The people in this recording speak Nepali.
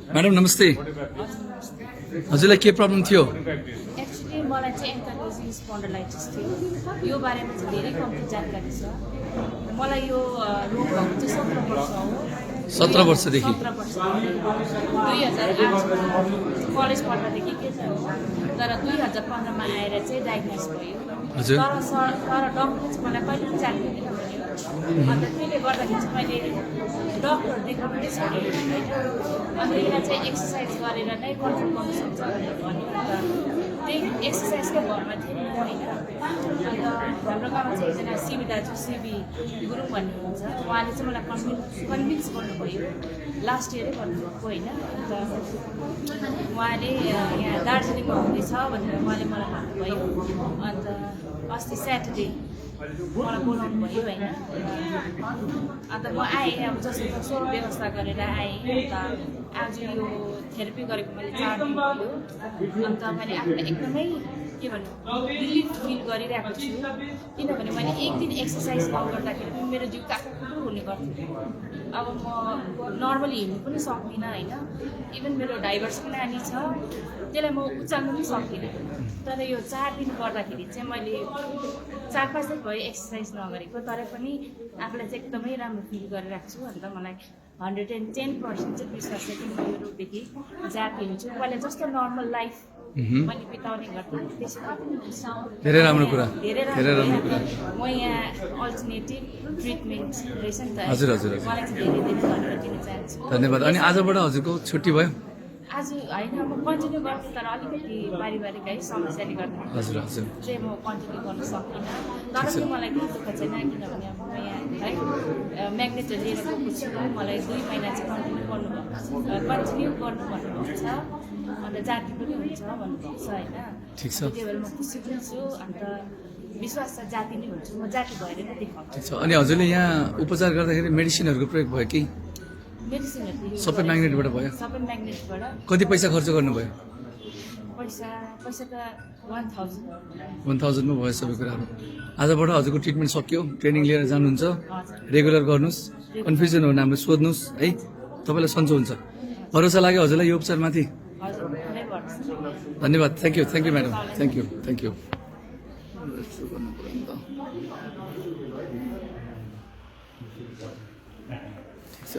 मैडम नमस्ते हजुरलाई के प्रब्लम थियो एक्चुअली मलाई चाहिँ एन्काइलोजिङ स्पन्डलाइटिस थियो यो बारेमा चाहिँ धेरै कम्ती जानकारी छ मलाई यो रोग भएको चाहिँ 17 वर्ष हो 17 वर्षदेखि 17 वर्ष 2008 कलेज पढ्दादेखि के छ तर 2015 मा आएर चाहिँ डायग्नोस भयो हजुर तर डक्टरले चाहिँ मलाई कहिले पनि जान्दैन भन्यो अन्त त्यसले गर्दाखेरि चाहिँ मैले डक्टर देखाउनु नै सकेको थिइनँ अन्त यहाँ चाहिँ एक्सर्साइज गरेर नै कन्ट्रोल गर्नु सक्छ भनेर भन्यो अन्त त्यही एक्सर्साइजकै भरमा थिएँ होइन अन्त हाम्रो गाउँमा चाहिँ एकजना सिबी दाजु सिबी गुरुङ भन्नुहुन्छ उहाँले चाहिँ मलाई कन्भिन्स गर्नुभयो लास्ट इयरै भन्नुभएको होइन अन्त उहाँले यहाँ दार्जिलिङमा हुँदैछ भनेर उहाँले मलाई भन्नुभयो अन्त अस्ति स्याटरडे मलाई बोलाउनु भयो होइन अन्त म आएँ अब जस्तो जसो व्यवस्था गरेर आएँ अन्त आज यो थेरापी गरेको मैले 4 दिन भयो अन्त मैले आफूलाई एकदमै के भन्नु रिलिफ फिल गरिरहेको छु किनभने मैले एक दिन एक्सर्साइज नगर्दाखेरि पनि मेरो जिउ काकुकुरु हुने गर्थ्यो अब म नर्मली हिँड्नु पनि सक्दिनँ होइन इभन मेरो डाइभर्सको नानी छ त्यसलाई म उचाल्नु पनि सक्दिनँ तर यो 4 दिन गर्दाखेरि चाहिँ मैले 4-5 दिन भयो एक्सर्साइज नगरेको तर पनि आफूलाई चाहिँ एकदमै राम्रो फिल गरिरहेको छु अन्त मलाई 110% चाहिँ विश्वास छ कि म यो रोगदेखि जाती हुन्छु पहिला जस्तो नर्मल लाइफ मैले बिताउने गर्थेँ त्यसो धेरै राम्रो कुरा धेरै राम्रो कुरा म यहाँ अल्टरनेटिभ ट्रिटमेन्ट रहेछ नि त हजुर हजुर मलाई चाहिँ धेरै धेरै धन्यवाद दिन चाहन्छु धन्यवाद अनि आजबाट हजुरको छुट्टी भयो आज होइन म कन्टिन्यू गर्थेँ तर अलिकति पारिवारिक है समस्याले गर्दा हजुर हजुर चाहिँ म कन्टिन्यू गर्न सक्दिनँ तर पनि मलाई केही दुःख छैन किनभने अब म यहाँ है म्याग्नेटहरू लिएर गएको छु मलाई 2 महिना चाहिँ कन्टिन्यू गर्नुभएको छ अन्त जाति पनि हुन्छ भन्नुभएको छ होइन ठिक छ त्यही भएर म खुसी पनि छु अन्त विश्वास छ जाति नै हुन्छु म जाति भएर नै देखाउँछु ठिक छ अनि हजुरले यहाँ उपचार गर्दाखेरि मेडिसिनहरूको प्रयोग भयो कि मेडिसिनहरू सबै म्याग्नेटबाट भयो सबै म्याग्नेटबाट कति पैसा खर्च गर्नुभयो पैसा त 1000 1000 मा भयो सबै कुराहरू आजबाट हजुरको ट्रिटमेन्ट सक्यो ट्रेनिङ लिएर जानुहुन्छ हजुर रेगुलर गर्नुहोस् कन्फ्युजन हो भने हाम्रो सोध्नुहोस् है तपाईँलाई सन्चो हुन्छ भरोसा लाग्यो हजुरलाई यो उपचारमाथि हजुर पुरै गर्छु धन्यवाद thank you madam thank you ठिक छ